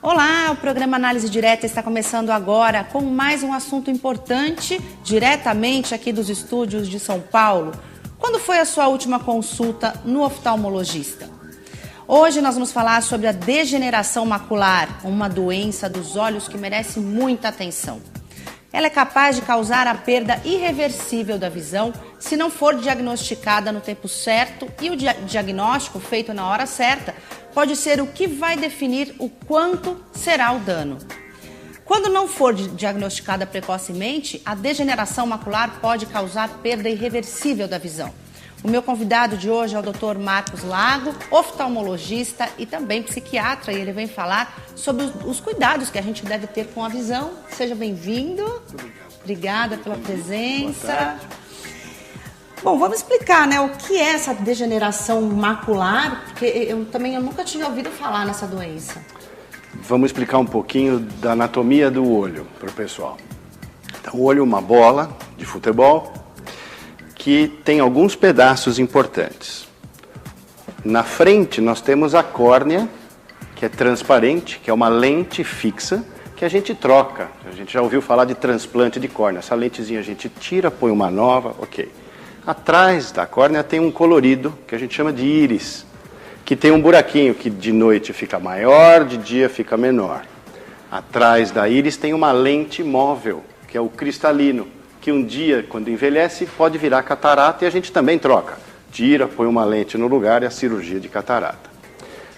Olá, o programa Análise Direta está começando agora com mais um assunto importante, diretamente aqui dos estúdios de São Paulo. Quando foi a sua última consulta no oftalmologista? Hoje nós vamos falar sobre a degeneração macular, uma doença dos olhos que merece muita atenção. Ela é capaz de causar a perda irreversível da visão se não for diagnosticada no tempo certo, e o diagnóstico feito na hora certa pode ser o que vai definir o quanto será o dano. Quando não for diagnosticada precocemente, a degeneração macular pode causar perda irreversível da visão. O meu convidado de hoje é o Dr. Marcos Lago, oftalmologista e também psiquiatra, e ele vem falar sobre os cuidados que a gente deve ter com a visão. Seja bem-vindo. Obrigada pela presença. Bom, vamos explicar, né, o que é essa degeneração macular, porque eu nunca tinha ouvido falar nessa doença. Vamos explicar um pouquinho da anatomia do olho para o pessoal. Então, o olho é uma bola de futebol que tem alguns pedaços importantes. Na frente nós temos a córnea, que é transparente, que é uma lente fixa, que a gente troca. A gente já ouviu falar de transplante de córnea. Essa lentezinha a gente tira, põe uma nova, ok. Atrás da córnea tem um colorido, que a gente chama de íris, que tem um buraquinho que de noite fica maior, de dia fica menor. Atrás da íris tem uma lente móvel, que é o cristalino, que um dia, quando envelhece, pode virar catarata e a gente também troca. Tira, põe uma lente no lugar e a cirurgia de catarata.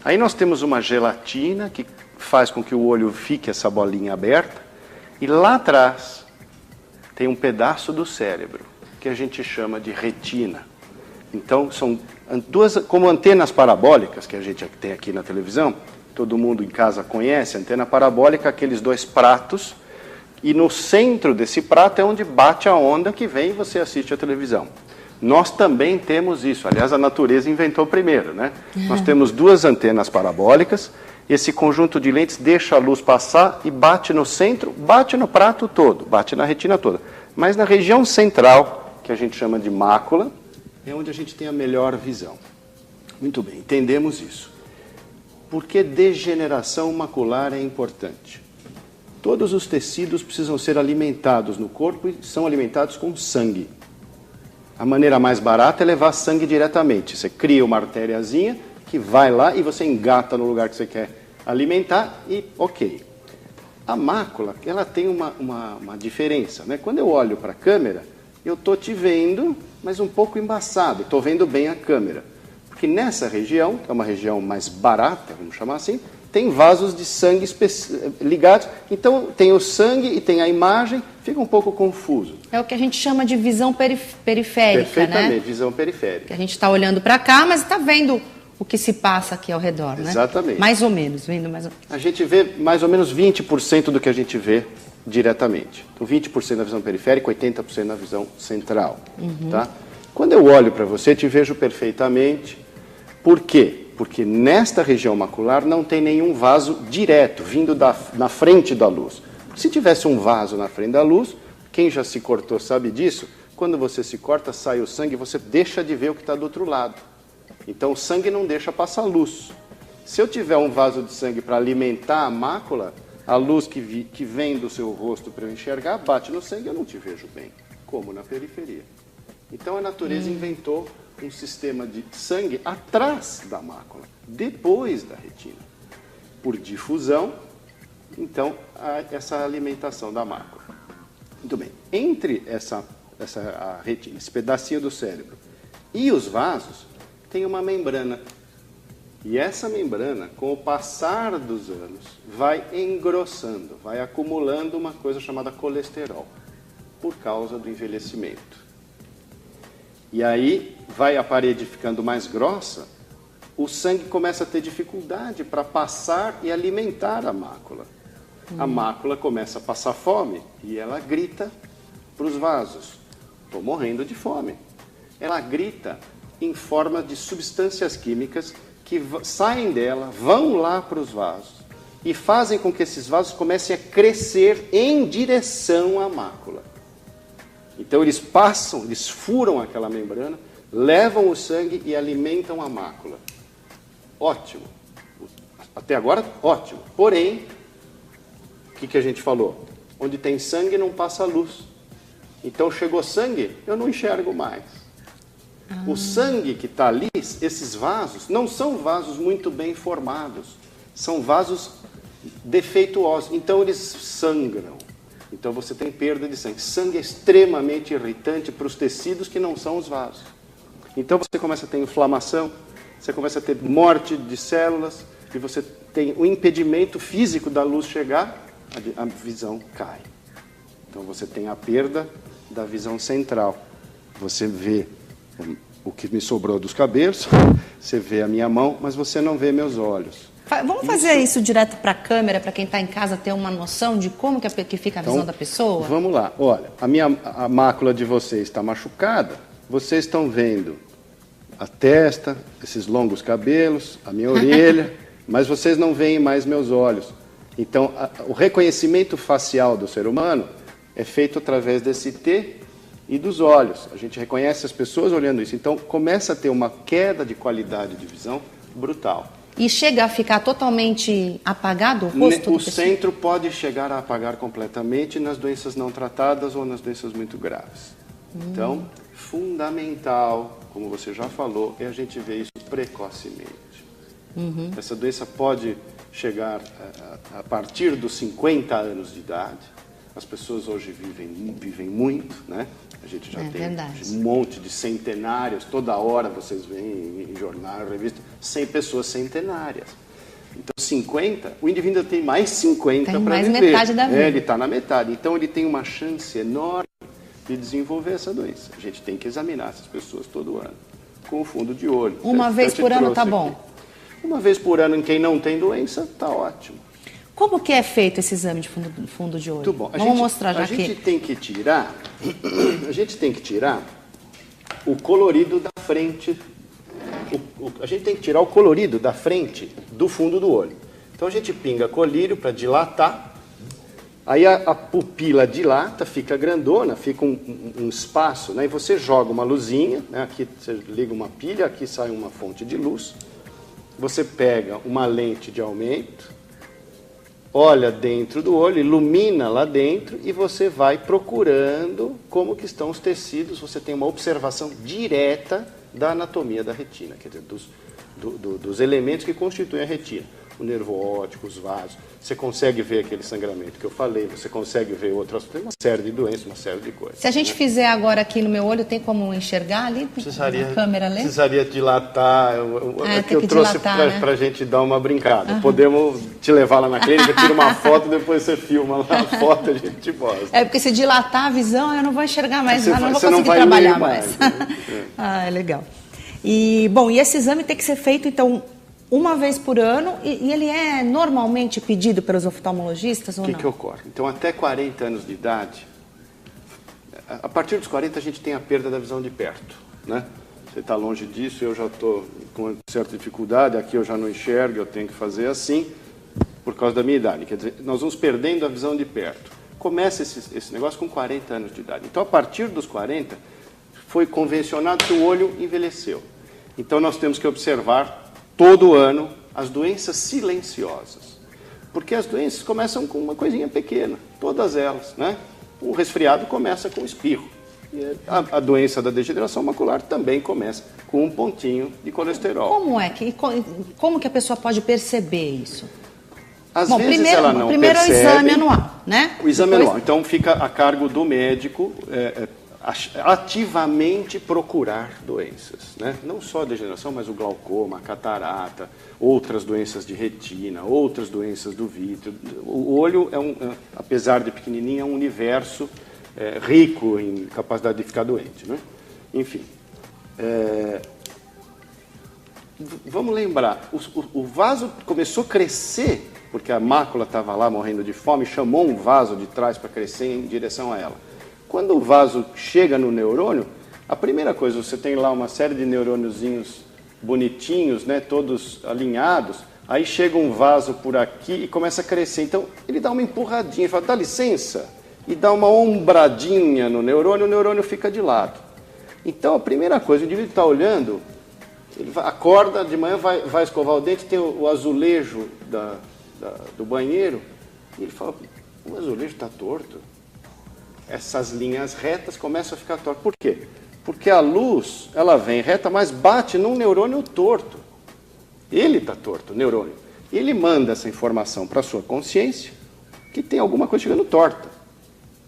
Aí nós temos uma gelatina que faz com que o olho fique essa bolinha aberta. E lá atrás tem um pedaço do cérebro que a gente chama de retina. Então são duas, como antenas parabólicas que a gente tem aqui na televisão. Todo mundo em casa conhece, antena parabólica, aqueles dois pratos. E no centro desse prato é onde bate a onda que vem e você assiste a televisão. Nós também temos isso. Aliás, a natureza inventou primeiro, né? Nós temos duas antenas parabólicas. Esse conjunto de lentes deixa a luz passar e bate no centro, bate no prato todo, bate na retina toda. Mas na região central, que a gente chama de mácula, é onde a gente tem a melhor visão. Muito bem, entendemos isso. Por que degeneração macular é importante? Todos os tecidos precisam ser alimentados no corpo e são alimentados com sangue. A maneira mais barata é levar sangue diretamente. Você cria uma artériazinha que vai lá e você engata no lugar que você quer alimentar e ok. A mácula, ela tem uma diferença, né? Quando eu olho para a câmera, eu estou te vendo, mas um pouco embaçado. Estou vendo bem a câmera. Porque nessa região, que é uma região mais barata, vamos chamar assim, tem vasos de sangue ligados, então tem o sangue e tem a imagem, fica um pouco confuso. É o que a gente chama de visão periférica, Perfeitamente, né? visão periférica. Que a gente está olhando para cá, mas está vendo o que se passa aqui ao redor, né? Exatamente. Mais ou menos, vendo mais ou menos. A gente vê mais ou menos 20% do que a gente vê diretamente. Então 20% na visão periférica, 80% na visão central. Tá? Quando eu olho para você, te vejo perfeitamente. Por quê? Porque nesta região macular não tem nenhum vaso direto, vindo na frente da luz. Se tivesse um vaso na frente da luz, quem já se cortou sabe disso, quando você se corta, sai o sangue, você deixa de ver o que está do outro lado. Então o sangue não deixa passar luz. Se eu tiver um vaso de sangue para alimentar a mácula, a luz que vem do seu rosto para eu enxergar, bate no sangue e eu não te vejo bem, como na periferia. Então a natureza inventou um sistema de sangue atrás da mácula, depois da retina. Por difusão, então, essa alimentação da mácula. Muito bem, entre a retina, esse pedacinho do cérebro, e os vasos, tem uma membrana. E essa membrana, com o passar dos anos, vai engrossando, vai acumulando uma coisa chamada colesterol, por causa do envelhecimento. E aí, vai a parede ficando mais grossa, o sangue começa a ter dificuldade para passar e alimentar a mácula. A mácula começa a passar fome e ela grita para os vasos: estou morrendo de fome. Ela grita em forma de substâncias químicas que saem dela, vão lá para os vasos e fazem com que esses vasos comecem a crescer em direção à mácula. Então eles passam, eles furam aquela membrana, levam o sangue e alimentam a mácula. Ótimo. Até agora, ótimo. Porém, o que a gente falou? Onde tem sangue não passa luz. Então chegou sangue, eu não enxergo mais. O sangue que está ali, esses vasos, não são vasos muito bem formados. São vasos defeituosos. Então eles sangram. Então você tem perda de sangue. Sangue é extremamente irritante para os tecidos que não são os vasos. Então você começa a ter inflamação, você começa a ter morte de células, e você tem o impedimento físico da luz chegar, a visão cai. Então você tem a perda da visão central. Você vê o que me sobrou dos cabelos, você vê a minha mão, mas você não vê meus olhos. Vamos fazer isso direto para a câmera, para quem está em casa ter uma noção de como que fica a visão da pessoa? Vamos lá. Olha, a mácula de vocês está machucada, vocês estão vendo a testa, esses longos cabelos, a minha orelha, mas vocês não veem mais meus olhos. Então, o reconhecimento facial do ser humano é feito através desse T e dos olhos. A gente reconhece as pessoas olhando isso. Então, começa a ter uma queda de qualidade de visão brutal. E chega a ficar totalmente apagado o rosto? O centro pode chegar a apagar completamente nas doenças não tratadas ou nas doenças muito graves. Então, fundamental, como você já falou, é a gente ver isso precocemente. Essa doença pode chegar a partir dos 50 anos de idade. As pessoas hoje vivem muito, né? A gente já tem verdade. Um monte de centenários, toda hora vocês veem em jornal, revista, 100 pessoas centenárias. Então, 50, o indivíduo tem mais 50 para viver. Mais metade da vida. Ele está na metade. Então, ele tem uma chance enorme de desenvolver essa doença. A gente tem que examinar essas pessoas todo ano, com o fundo de olho. Uma vez por ano tá bom? Uma vez por ano em quem não tem doença, tá ótimo. Como que é feito esse exame de fundo de olho? Muito bom. Vamos mostrar já aqui. A gente tem que tirar o colorido da frente. A gente tem que tirar o colorido da frente do fundo do olho. Então a gente pinga colírio para dilatar. Aí a pupila dilata, fica grandona, fica um espaço, né? E você joga uma luzinha, né? Aqui você liga uma pilha, aqui sai uma fonte de luz. Você pega uma lente de aumento, olha dentro do olho, ilumina lá dentro e você vai procurando como que estão os tecidos. Você tem uma observação direta da anatomia da retina, quer dizer, dos elementos que constituem a retina. O nervo óptico, os vasos. Você consegue ver aquele sangramento que eu falei, você consegue ver outras, tem uma série de doenças, uma série de coisas. Se a gente fizer agora aqui no meu olho, tem como enxergar ali? Precisaria, a câmera ali? Precisaria dilatar. Aqui eu trouxe para a gente dar uma brincada. Podemos te levar lá na clínica, tira uma foto, depois você filma lá a foto e a gente te mostra. É porque se dilatar a visão, eu não vou enxergar mais, não vou conseguir trabalhar mais. É legal. E, bom, e esse exame tem que ser feito, então, uma vez por ano, e ele é normalmente pedido pelos oftalmologistas ou não? O que ocorre? Então, até 40 anos de idade, a partir dos 40 a gente tem a perda da visão de perto, né? Você está longe disso, eu já estou com certa dificuldade, aqui eu já não enxergo, eu tenho que fazer assim, por causa da minha idade. Quer dizer, nós vamos perdendo a visão de perto. Começa esse negócio com 40 anos de idade. Então, a partir dos 40, foi convencionado que o olho envelheceu. Então, nós temos que observar todo ano as doenças silenciosas. Porque as doenças começam com uma coisinha pequena, todas elas, né? O resfriado começa com espirro. E a doença da degeneração macular também começa com um pontinho de colesterol. Como que a pessoa pode perceber isso? Às vezes ela não percebe. Primeiro é o exame anual, né? O exame anual. Então fica a cargo do médico ativamente procurar doenças, né? Não só a degeneração, mas o glaucoma, a catarata, outras doenças de retina, outras doenças do vítreo. O olho, apesar de pequenininho, é um universo rico em capacidade de ficar doente, né? Enfim, vamos lembrar, o vaso começou a crescer, porque a mácula estava lá morrendo de fome, chamou um vaso de trás para crescer em direção a ela. Quando o vaso chega no neurônio, a primeira coisa, você tem lá uma série de neurôniozinhos bonitinhos, né, todos alinhados, aí chega um vaso por aqui e começa a crescer. Então, ele dá uma empurradinha, ele fala, dá licença, e dá uma ombradinha no neurônio, o neurônio fica de lado. Então, a primeira coisa, o indivíduo está olhando, ele acorda de manhã, vai escovar o dente, tem o azulejo do banheiro, e ele fala, o azulejo está torto. Essas linhas retas começam a ficar tortas. Por quê? Porque a luz, ela vem reta, mas bate num neurônio torto. Ele está torto, o neurônio. Ele manda essa informação para a sua consciência que tem alguma coisa chegando torta.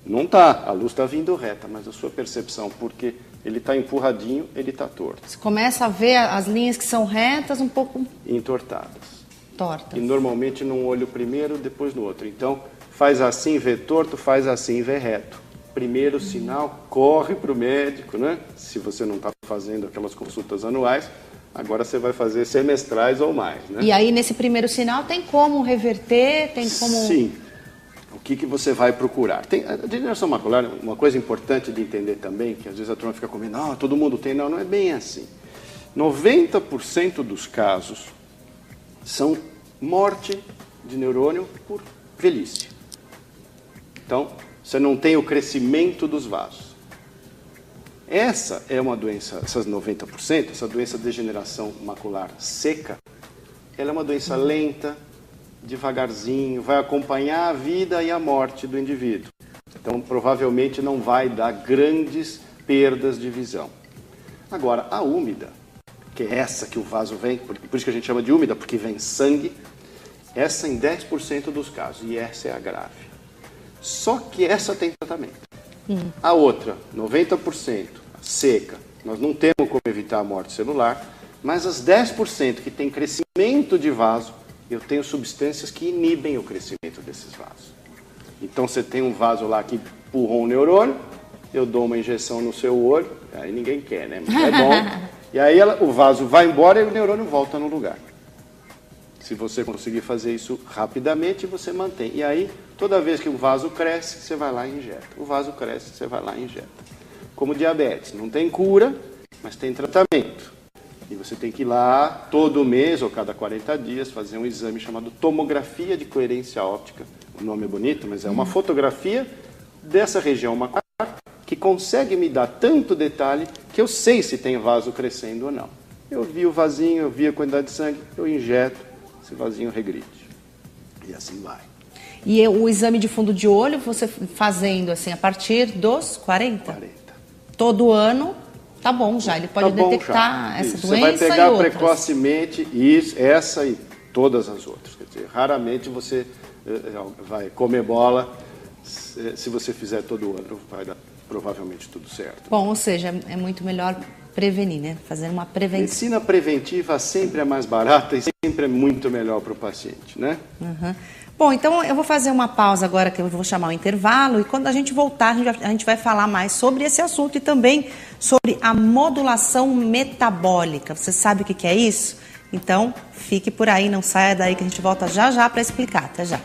Não está, a luz está vindo reta, mas a sua percepção, porque ele está empurradinho, ele está torto. Você começa a ver as linhas que são retas um pouco entortadas. Tortas. E normalmente num olho primeiro, depois no outro. Então, faz assim, vê torto, faz assim, vê reto. Primeiro sinal, corre para o médico, né? Se você não está fazendo aquelas consultas anuais, agora você vai fazer semestrais ou mais, né? E aí, nesse primeiro sinal, tem como reverter? Tem como... Sim. O que você vai procurar? A degeneração macular, uma coisa importante de entender também, que às vezes a turma fica comigo, todo mundo tem. Não, não é bem assim. 90% dos casos são morte de neurônio por velhice. Então, você não tem o crescimento dos vasos. Essa é uma doença, essas 90%, essa doença de degeneração macular seca, ela é uma doença lenta, devagarzinho, vai acompanhar a vida e a morte do indivíduo. Então, provavelmente não vai dar grandes perdas de visão. Agora, a úmida, que é essa que o vaso vem, por isso que a gente chama de úmida, porque vem sangue, essa em 10% dos casos, e essa é a grave. Só que essa tem tratamento. A outra, 90%, seca, nós não temos como evitar a morte celular, mas as 10% que tem crescimento de vaso, eu tenho substâncias que inibem o crescimento desses vasos. Então, você tem um vaso lá que empurrou um neurônio, eu dou uma injeção no seu olho, aí ninguém quer, né? Mas é bom. E aí o vaso vai embora e o neurônio volta no lugar. Se você conseguir fazer isso rapidamente, você mantém. E aí, toda vez que o vaso cresce, você vai lá e injeta. O vaso cresce, você vai lá e injeta. Como diabetes, não tem cura, mas tem tratamento. E você tem que ir lá todo mês ou cada 40 dias fazer um exame chamado tomografia de coerência óptica. O nome é bonito, mas é uma fotografia dessa região macular que consegue me dar tanto detalhe que eu sei se tem vaso crescendo ou não. Eu vi o vasinho, eu vi a quantidade de sangue, eu injeto, esse vasinho regride. E assim vai. E o exame de fundo de olho, você fazendo assim a partir dos 40? 40. Todo ano, tá bom já, ele pode detectar essa doença. Você vai pegar e outras. precocemente essa e todas as outras. Quer dizer, raramente você vai comer bola, se você fizer todo ano, vai dar provavelmente tudo certo. Bom, ou seja, é muito melhor prevenir, né? Fazer uma prevenção. Medicina preventiva sempre é mais barata e sempre é muito melhor para o paciente, né? Uhum. Bom, então eu vou fazer uma pausa agora, que eu vou chamar o intervalo, e quando a gente voltar, a gente vai falar mais sobre esse assunto e também sobre a modulação metabólica. Você sabe o que é isso? Então, fique por aí, não saia daí que a gente volta já já para explicar. Até já.